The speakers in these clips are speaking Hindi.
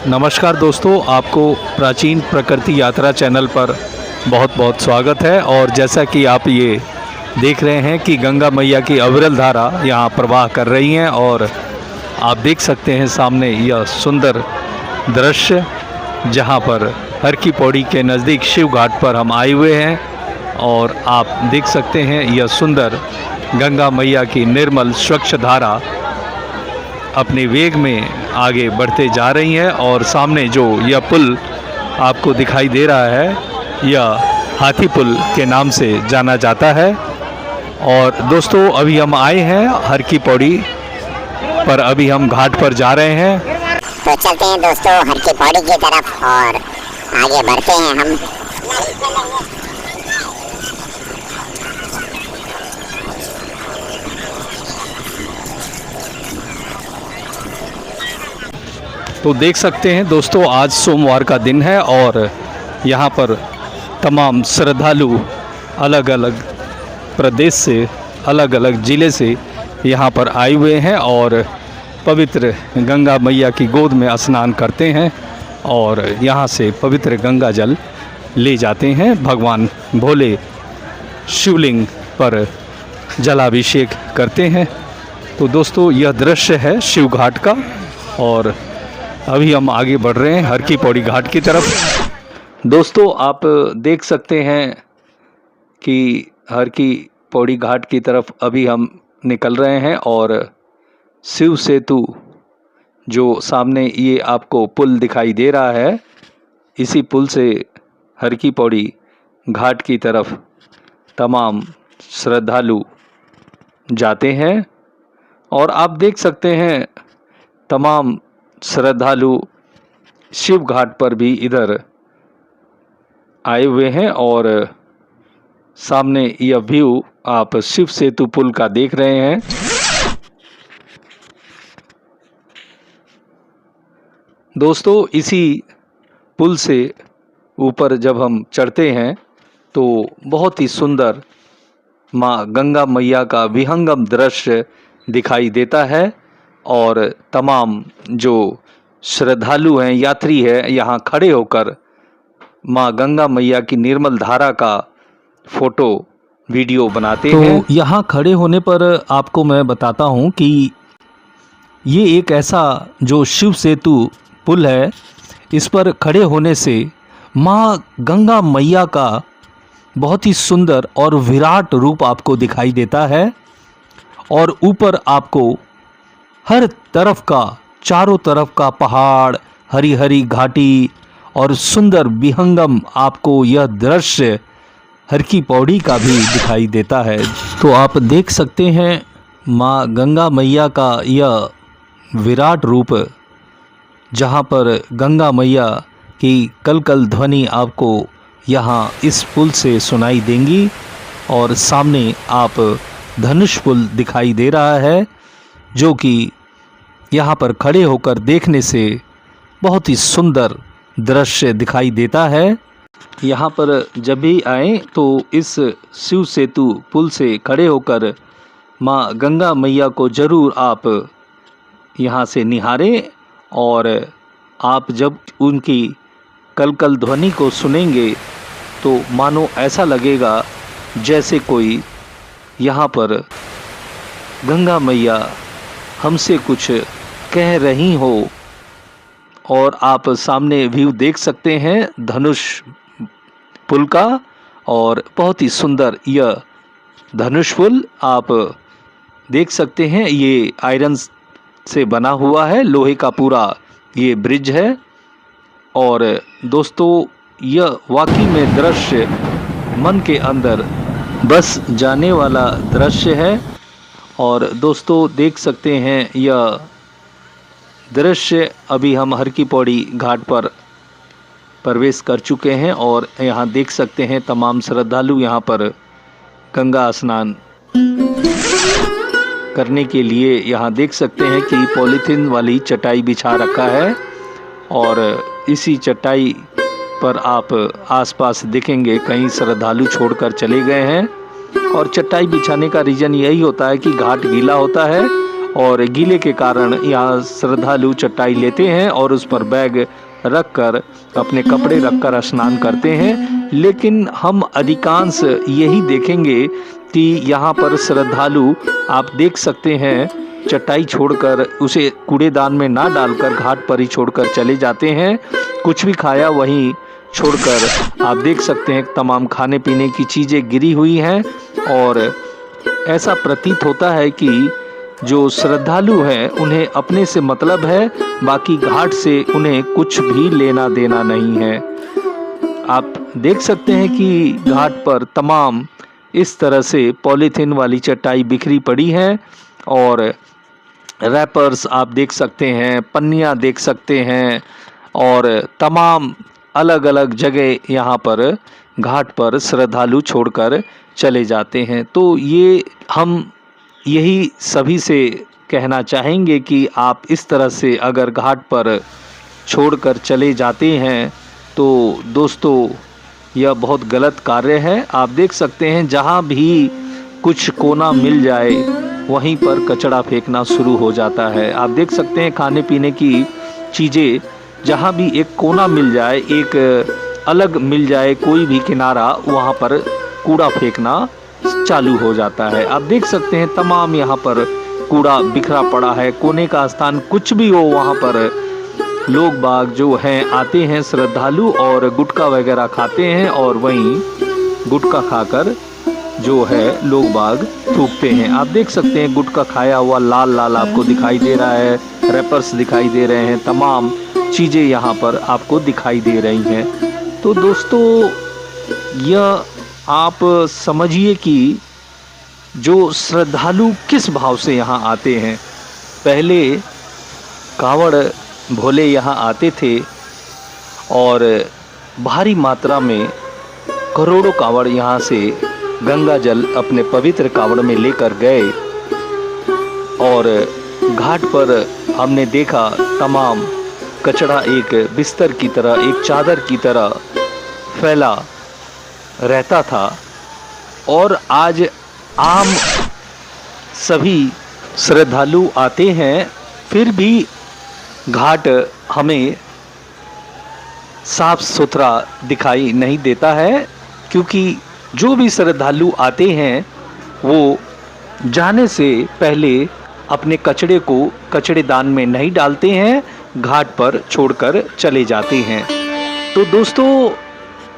नमस्कार दोस्तों, आपको प्राचीन प्रकृति यात्रा चैनल पर बहुत बहुत स्वागत है। और जैसा कि आप ये देख रहे हैं कि गंगा मैया की अविरल धारा यहाँ प्रवाह कर रही हैं और आप देख सकते हैं सामने यह सुंदर दृश्य, जहाँ पर हर की पौड़ी के नज़दीक शिव घाट पर हम आए हुए हैं। और आप देख सकते हैं यह सुंदर गंगा मैया की निर्मल स्वच्छ धारा अपने वेग में आगे बढ़ते जा रही है। और सामने जो यह पुल आपको दिखाई दे रहा है, यह हाथी पुल के नाम से जाना जाता है। और दोस्तों, अभी हम आए हैं हर की पौड़ी पर, अभी हम घाट पर जा रहे हैं। तो चलते हैं दोस्तों हर की पौड़ी की तरफ और आगे बढ़ते हैं हम। तो देख सकते हैं दोस्तों, आज सोमवार का दिन है और यहाँ पर तमाम श्रद्धालु अलग अलग प्रदेश से, अलग अलग ज़िले से यहाँ पर आए हुए हैं और पवित्र गंगा मैया की गोद में स्नान करते हैं और यहाँ से पवित्र गंगा जल ले जाते हैं। भगवान भोले शिवलिंग पर जलाभिषेक करते हैं। तो दोस्तों, यह दृश्य है शिव घाट का और अभी हम आगे बढ़ रहे हैं हर की पौड़ी घाट की तरफ। दोस्तों, आप देख सकते हैं कि हर की पौड़ी घाट की तरफ अभी हम निकल रहे हैं और शिव सेतु जो सामने ये आपको पुल दिखाई दे रहा है, इसी पुल से हर की पौड़ी घाट की तरफ तमाम श्रद्धालु जाते हैं। और आप देख सकते हैं तमाम श्रद्धालु शिव घाट पर भी इधर आए हुए हैं और सामने यह व्यू आप शिव सेतु पुल का देख रहे हैं। दोस्तों, इसी पुल से ऊपर जब हम चढ़ते हैं तो बहुत ही सुंदर माँ गंगा मैया का विहंगम दृश्य दिखाई देता है और तमाम जो श्रद्धालु हैं, यात्री हैं, यहाँ खड़े होकर माँ गंगा मैया की निर्मल धारा का फोटो वीडियो बनाते हैं। तो यहाँ खड़े होने पर आपको मैं बताता हूँ कि ये एक ऐसा जो शिव सेतु पुल है, इस पर खड़े होने से माँ गंगा मैया का बहुत ही सुंदर और विराट रूप आपको दिखाई देता है। और ऊपर आपको हर तरफ का, चारों तरफ का पहाड़, हरी हरी घाटी और सुंदर विहंगम आपको यह दृश्य हर की पौड़ी का भी दिखाई देता है। तो आप देख सकते हैं माँ गंगा मैया का यह विराट रूप, जहाँ पर गंगा मैया की कल कल ध्वनि आपको यहाँ इस पुल से सुनाई देंगी। और सामने आप धनुष पुल दिखाई दे रहा है, जो कि यहाँ पर खड़े होकर देखने से बहुत ही सुंदर दृश्य दिखाई देता है। यहाँ पर जब भी आएँ तो इस शिव सेतु पुल से खड़े होकर माँ गंगा मैया को ज़रूर आप यहाँ से निहारें। और आप जब उनकी कलकल ध्वनि को सुनेंगे तो मानो ऐसा लगेगा जैसे कोई यहाँ पर गंगा मैया हमसे कुछ कह रही हो। और आप सामने व्यू देख सकते हैं धनुष पुल का और बहुत ही सुंदर यह धनुष पुल आप देख सकते हैं। ये आयरन से बना हुआ है, लोहे का पूरा ये ब्रिज है। और दोस्तों, यह वाकई में दृश्य मन के अंदर बस जाने वाला दृश्य है। और दोस्तों, देख सकते हैं यह दृश्य, अभी हम हर की पौड़ी घाट पर प्रवेश कर चुके हैं और यहाँ देख सकते हैं तमाम श्रद्धालु यहाँ पर गंगा स्नान करने के लिए यहाँ देख सकते हैं कि पॉलीथीन वाली चटाई बिछा रखा है। और इसी चटाई पर आप आसपास देखेंगे कई श्रद्धालु छोड़कर चले गए हैं। और चटाई बिछाने का रीज़न यही होता है कि घाट गीला होता है और गीले के कारण यहाँ श्रद्धालु चटाई लेते हैं और उस पर बैग रखकर अपने कपड़े रखकर स्नान करते हैं। लेकिन हम अधिकांश यही देखेंगे कि यहाँ पर श्रद्धालु आप देख सकते हैं चटाई छोड़कर उसे कूड़ेदान में ना डालकर घाट पर ही छोड़कर चले जाते हैं। कुछ भी खाया वहीं छोड़कर आप देख सकते हैं तमाम खाने पीने की चीज़ें गिरी हुई हैं और ऐसा प्रतीत होता है कि जो श्रद्धालु हैं उन्हें अपने से मतलब है, बाकी घाट से उन्हें कुछ भी लेना देना नहीं है। आप देख सकते हैं कि घाट पर तमाम इस तरह से पॉलीथीन वाली चटाई बिखरी पड़ी है और रैपर्स आप देख सकते हैं, पन्नियाँ देख सकते हैं और तमाम अलग अलग जगह यहाँ पर घाट पर श्रद्धालु छोड़कर चले जाते हैं। तो ये हम यही सभी से कहना चाहेंगे कि आप इस तरह से अगर घाट पर छोड़कर चले जाते हैं तो दोस्तों यह बहुत गलत कार्य है। आप देख सकते हैं जहाँ भी कुछ कोना मिल जाए वहीं पर कचरा फेंकना शुरू हो जाता है। आप देख सकते हैं खाने पीने की चीज़ें जहाँ भी एक कोना मिल जाए, एक अलग मिल जाए कोई भी किनारा, वहाँ पर कूड़ा फेंकना चालू हो जाता है। आप देख सकते हैं तमाम यहाँ पर कूड़ा बिखरा पड़ा है। कोने का स्थान कुछ भी हो वहाँ पर लोग बाग जो हैं आते हैं श्रद्धालु और गुटखा वगैरह खाते हैं और वहीं गुटखा खाकर जो है लोग बाग थूकते हैं। आप देख सकते हैं गुटखा खाया हुआ लाल लाल आपको दिखाई दे रहा है, रैपर्स दिखाई दे रहे हैं, तमाम चीज़ें यहाँ पर आपको दिखाई दे रही हैं। तो दोस्तों यह आप समझिए कि जो श्रद्धालु किस भाव से यहाँ आते हैं। पहले कांवड़ भोले यहाँ आते थे और भारी मात्रा में करोड़ों कांवड़ यहाँ से गंगा जल अपने पवित्र कांवड़ में लेकर गए और घाट पर हमने देखा तमाम कचरा एक बिस्तर की तरह, एक चादर की तरह फैला रहता था और आज आम सभी श्रद्धालु आते हैं फिर भी घाट हमें साफ सुथरा दिखाई नहीं देता है, क्योंकि जो भी श्रद्धालु आते हैं वो जाने से पहले अपने कचड़े को कचड़ेदान में नहीं डालते हैं, घाट पर छोड़कर चले जाते हैं। तो दोस्तों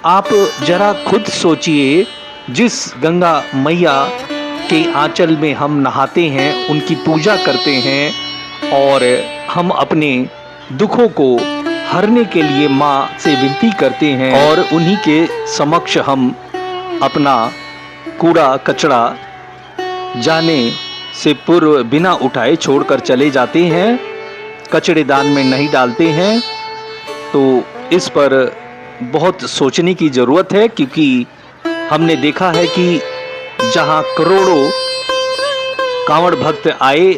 आप जरा खुद सोचिए, जिस गंगा मैया के आंचल में हम नहाते हैं, उनकी पूजा करते हैं और हम अपने दुखों को हरने के लिए माँ से विनती करते हैं और उन्हीं के समक्ष हम अपना कूड़ा कचरा जाने से पूर्व बिना उठाए छोड़कर चले जाते हैं, कचड़ेदान में नहीं डालते हैं। तो इस पर बहुत सोचने की ज़रूरत है, क्योंकि हमने देखा है कि जहाँ करोड़ों कांवड़ भक्त आए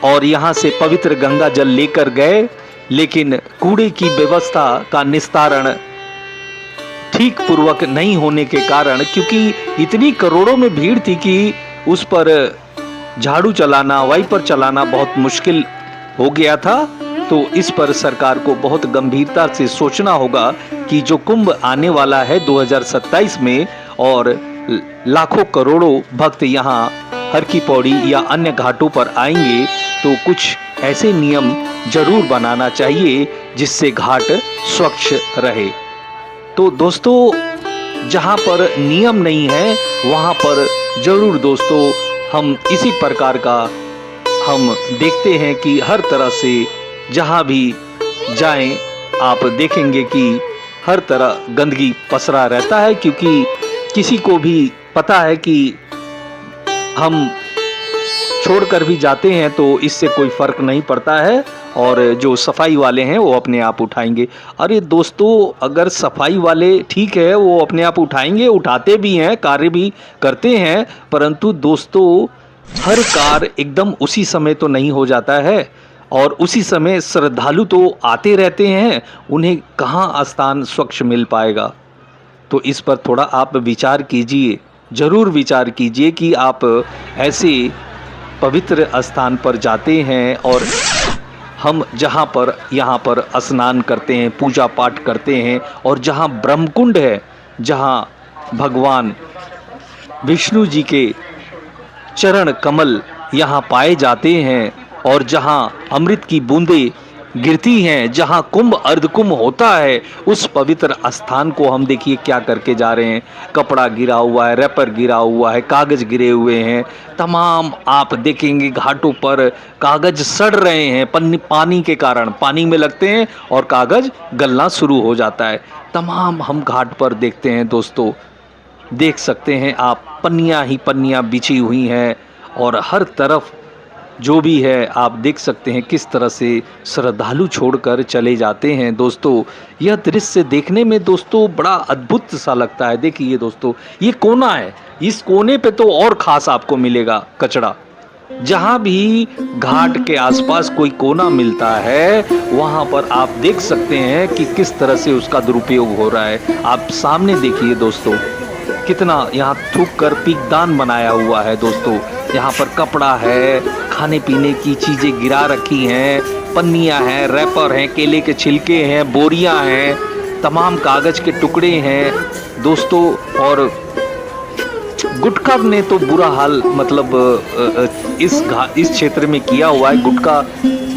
और यहाँ से पवित्र गंगा जल लेकर गए, लेकिन कूड़े की व्यवस्था का निस्तारण ठीक पूर्वक नहीं होने के कारण, क्योंकि इतनी करोड़ों में भीड़ थी कि उस पर झाड़ू चलाना, वाइपर चलाना बहुत मुश्किल हो गया था। तो इस पर सरकार को बहुत गंभीरता से सोचना होगा कि जो कुंभ आने वाला है 2027 में और लाखों करोड़ों भक्त यहाँ हर की पौड़ी या अन्य घाटों पर आएंगे, तो कुछ ऐसे नियम जरूर बनाना चाहिए जिससे घाट स्वच्छ रहे। तो दोस्तों जहाँ पर नियम नहीं है वहाँ पर जरूर दोस्तों हम इसी प्रकार का हम देखते हैं कि हर तरह से जहाँ भी जाएं आप देखेंगे कि हर तरह गंदगी पसरा रहता है, क्योंकि किसी को भी पता है कि हम छोड़कर भी जाते हैं तो इससे कोई फर्क नहीं पड़ता है और जो सफाई वाले हैं वो अपने आप उठाएंगे। अरे दोस्तों अगर सफाई वाले ठीक है वो अपने आप उठाएंगे, उठाते भी हैं, कार्य भी करते हैं, परंतु दोस्तों हर कार्य एकदम उसी समय तो नहीं हो जाता है और उसी समय श्रद्धालु तो आते रहते हैं, उन्हें कहाँ स्थान स्वच्छ मिल पाएगा। तो इस पर थोड़ा आप विचार कीजिए, ज़रूर विचार कीजिए कि आप ऐसे पवित्र स्थान पर जाते हैं और हम जहाँ पर यहाँ पर स्नान करते हैं, पूजा पाठ करते हैं, और जहाँ ब्रह्मकुंड है, जहाँ भगवान विष्णु जी के चरण कमल यहाँ पाए जाते हैं, और जहाँ अमृत की बूंदें गिरती हैं, जहाँ कुंभ अर्धकुंभ होता है, उस पवित्र स्थान को हम देखिए क्या करके जा रहे हैं। कपड़ा गिरा हुआ है, रैपर गिरा हुआ है, कागज गिरे हुए हैं, तमाम आप देखेंगे घाटों पर कागज सड़ रहे हैं, पानी के कारण पानी में लगते हैं और कागज गलना शुरू हो जाता है। तमाम हम घाट पर देखते हैं दोस्तों, देख सकते हैं आप, पन्नियाँ ही पन्नियाँ बिछी हुई हैं, और हर तरफ जो भी है आप देख सकते हैं किस तरह से श्रद्धालु छोड़कर चले जाते हैं। दोस्तों यह दृश्य देखने में दोस्तों बड़ा अद्भुत सा लगता है। देखिए दोस्तों, ये कोना है, इस कोने पे तो और खास आपको मिलेगा कचरा। जहाँ भी घाट के आसपास कोई कोना मिलता है, वहाँ पर आप देख सकते हैं कि किस तरह से उसका दुरुपयोग हो रहा है। आप सामने देखिए दोस्तों, कितना यहाँ थूक कर पीकदान बनाया हुआ है। दोस्तों यहाँ पर कपड़ा है, खाने पीने की चीज़ें गिरा रखी हैं, पन्नियाँ हैं, रैपर हैं, केले के छिलके हैं, बोरियाँ हैं, तमाम कागज़ के टुकड़े हैं दोस्तों। और गुटखा ने तो बुरा हाल मतलब इस क्षेत्र में किया हुआ है। गुटखा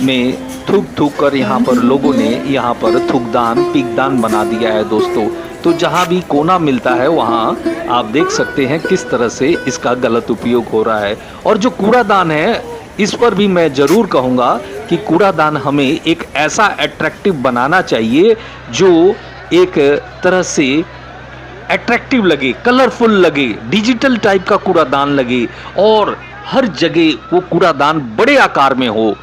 में थूक थूक कर यहाँ पर लोगों ने यहाँ पर थूकदान पीकदान बना दिया है दोस्तों। तो जहाँ भी कोना मिलता है वहाँ आप देख सकते हैं किस तरह से इसका गलत उपयोग हो रहा है। और जो कूड़ादान है, इस पर भी मैं ज़रूर कहूँगा कि कूड़ादान हमें एक ऐसा अट्रैक्टिव बनाना चाहिए जो एक तरह से अट्रैक्टिव लगे, कलरफुल लगे, डिजिटल टाइप का कूड़ादान लगे, और हर जगह वो कूड़ादान बड़े आकार में हो,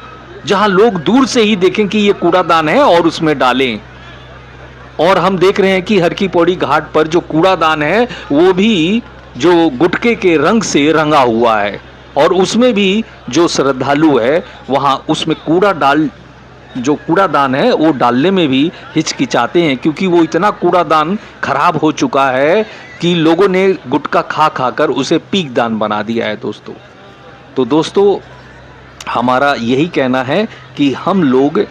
जहाँ लोग दूर से ही देखें कि ये कूड़ादान है और उसमें डालें। और हम देख रहे हैं कि हर की पौड़ी घाट पर जो कूड़ादान है वो भी जो गुटके के रंग से रंगा हुआ है, और उसमें भी जो श्रद्धालु है वहाँ उसमें जो कूड़ादान है वो डालने में भी हिचकिचाते हैं, क्योंकि वो इतना कूड़ादान खराब हो चुका है कि लोगों ने गुटखा खा खा कर उसे पीकदान बना दिया है दोस्तों। तो दोस्तों हमारा यही कहना है कि हम लोग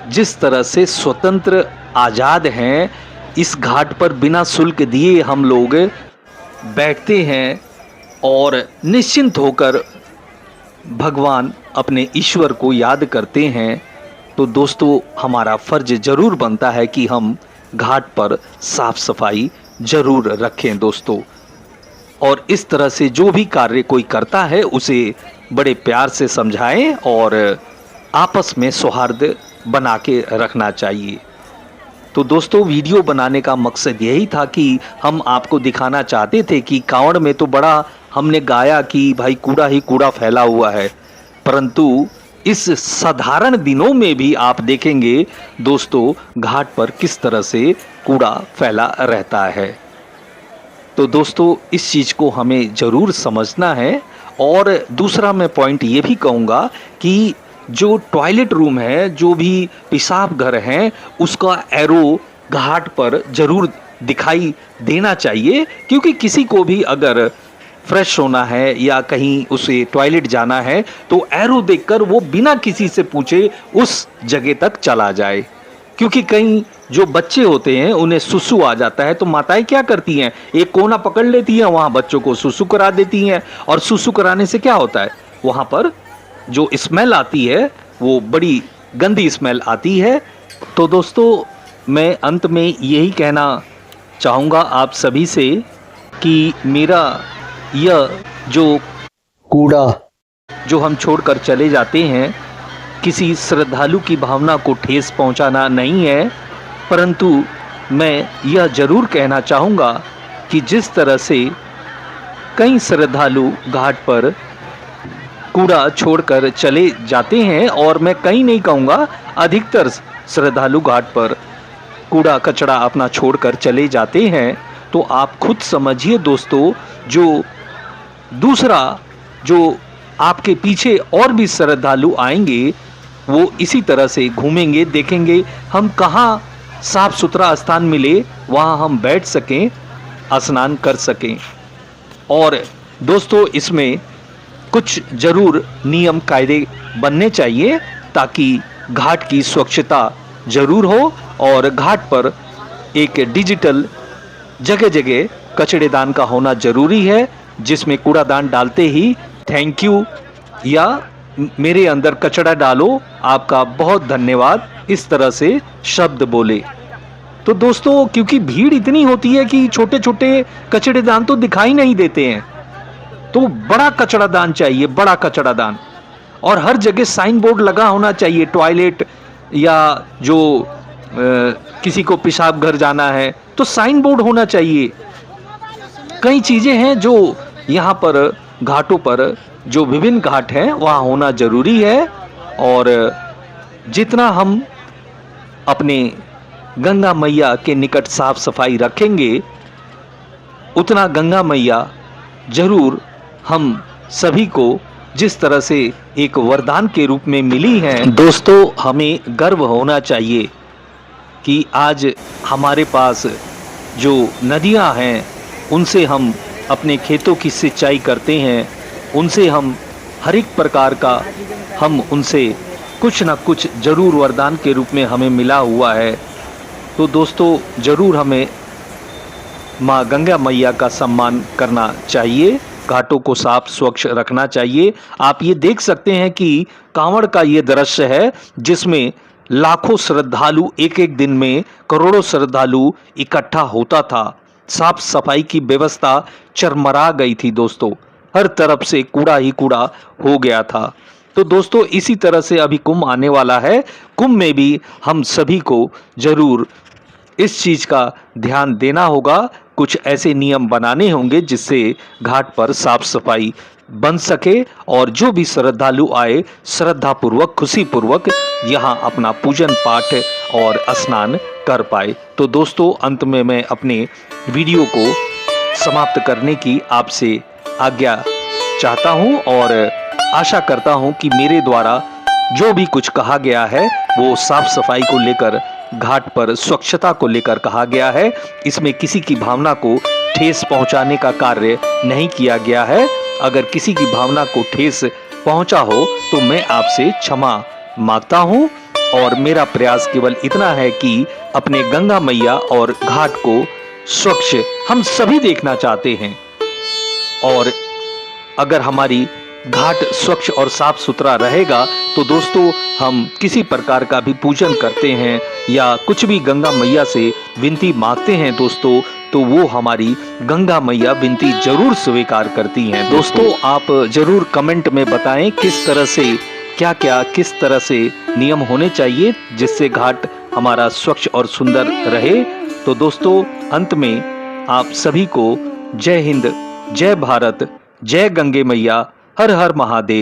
जिस तरह से स्वतंत्र आज़ाद हैं, इस घाट पर बिना शुल्क दिए हम लोग बैठते हैं और निश्चिंत होकर भगवान अपने ईश्वर को याद करते हैं। तो दोस्तों हमारा फ़र्ज ज़रूर बनता है कि हम घाट पर साफ सफाई ज़रूर रखें दोस्तों, और इस तरह से जो भी कार्य कोई करता है उसे बड़े प्यार से समझाएं और आपस में सौहार्द बना के रखना चाहिए। तो दोस्तों वीडियो बनाने का मकसद यही था कि हम आपको दिखाना चाहते थे कि कांवड़ में तो बड़ा हमने गाया कि भाई कूड़ा ही कूड़ा फैला हुआ है, परंतु इस साधारण दिनों में भी आप देखेंगे दोस्तों घाट पर किस तरह से कूड़ा फैला रहता है। तो दोस्तों इस चीज़ को हमें ज़रूर समझना है। और दूसरा मैं पॉइंट ये भी कहूँगा कि जो टॉयलेट रूम है, जो भी पेशाब घर हैं, उसका एरो घाट पर ज़रूर दिखाई देना चाहिए, क्योंकि किसी को भी अगर फ्रेश होना है या कहीं उसे टॉयलेट जाना है तो एरो देखकर वो बिना किसी से पूछे उस जगह तक चला जाए। क्योंकि कई जो बच्चे होते हैं उन्हें सुसु आ जाता है, तो माताएं क्या करती हैं, एक कोना पकड़ लेती हैं, वहाँ बच्चों को सुसु करा देती हैं, और सुसु कराने से क्या होता है, वहाँ पर जो स्मेल आती है वो बड़ी गंदी स्मेल आती है। तो दोस्तों मैं अंत में यही कहना चाहूँगा आप सभी से कि मेरा यह जो कूड़ा जो हम छोड़कर चले जाते हैं किसी श्रद्धालु की भावना को ठेस पहुंचाना नहीं है, परंतु मैं यह ज़रूर कहना चाहूँगा कि जिस तरह से कई श्रद्धालु घाट पर कूड़ा छोड़कर चले जाते हैं, और मैं कहीं नहीं कहूँगा अधिकतर श्रद्धालु घाट पर कूड़ा कचरा अपना छोड़कर चले जाते हैं, तो आप खुद समझिए दोस्तों, जो दूसरा जो आपके पीछे और भी श्रद्धालु आएंगे वो इसी तरह से घूमेंगे, देखेंगे हम कहाँ साफ सुथरा स्थान मिले वहाँ हम बैठ सकें, स्नान कर सकें। और दोस्तों इसमें कुछ जरूर नियम कायदे बनने चाहिए ताकि घाट की स्वच्छता जरूर हो और घाट पर एक डिजिटल जगह जगह कचड़ेदान का होना जरूरी है, जिसमें कूड़ादान डालते ही थैंक यू या मेरे अंदर कचड़ा डालो, आपका बहुत धन्यवाद, इस तरह से शब्द बोले। तो दोस्तों, क्योंकि भीड़ इतनी होती है कि छोटे छोटे कचड़ेदान तो दिखाई नहीं देते हैं, तो बड़ा कचड़ादान चाहिए, बड़ा कचड़ादान। और हर जगह साइन बोर्ड लगा होना चाहिए, टॉयलेट या जो किसी को पेशाब घर जाना है तो साइन बोर्ड होना चाहिए। कई चीजें हैं जो यहाँ पर घाटों पर, जो विभिन्न घाट हैं वहाँ होना जरूरी है। और जितना हम अपने गंगा मैया के निकट साफ सफाई रखेंगे, उतना गंगा मैया जरूर हम सभी को जिस तरह से एक वरदान के रूप में मिली हैं, दोस्तों हमें गर्व होना चाहिए कि आज हमारे पास जो नदियां हैं उनसे हम अपने खेतों की सिंचाई करते हैं, उनसे हम हर एक प्रकार का हम उनसे कुछ ना कुछ जरूर वरदान के रूप में हमें मिला हुआ है। तो दोस्तों जरूर हमें माँ गंगा मैया का सम्मान करना चाहिए, घाटों को साफ स्वच्छ रखना चाहिए। आप ये देख सकते हैं कि कांवड़ का ये दृश्य है जिसमें लाखों श्रद्धालु एक एक दिन में करोड़ों श्रद्धालु इकट्ठा होता था। साफ सफाई की व्यवस्था चरमरा गई थी दोस्तों, हर तरफ से कूड़ा ही कूड़ा हो गया था। तो दोस्तों इसी तरह से अभी कुंभ आने वाला है, कुंभ में भी हम सभी को जरूर इस चीज का ध्यान देना होगा, कुछ ऐसे नियम बनाने होंगे जिससे घाट पर साफ सफाई बन सके और जो भी श्रद्धालु आए श्रद्धा पूर्वक खुशी पूर्वक यहाँ अपना पूजन पाठ और स्नान कर पाए। तो दोस्तों अंत में मैं अपने वीडियो को समाप्त करने की आपसे आज्ञा चाहता हूँ और आशा करता हूँ कि मेरे द्वारा जो भी कुछ कहा गया है वो साफ सफाई को लेकर, घाट पर स्वच्छता को लेकर कहा गया है। इसमें किसी की भावना को ठेस पहुंचाने का कार्य नहीं किया गया है। अगर किसी की भावना को ठेस पहुंचा हो तो मैं आपसे क्षमा मांगता हूं और मेरा प्रयास केवल इतना है कि अपने गंगा मैया और घाट को स्वच्छ हम सभी देखना चाहते हैं। और अगर हमारी घाट स्वच्छ और साफ सुथरा रहेगा तो दोस्तों हम किसी प्रकार का भी पूजन करते हैं या कुछ भी गंगा मैया से विनती मांगते हैं दोस्तों, तो वो हमारी गंगा मैया विनती जरूर स्वीकार करती हैं। दोस्तों आप जरूर कमेंट में बताएं किस तरह से किस तरह से नियम होने चाहिए जिससे घाट हमारा स्वच्छ और सुंदर रहे। तो दोस्तों अंत में आप सभी को जय हिंद, जय भारत, जय गंगे मैया, हर हर महादेव।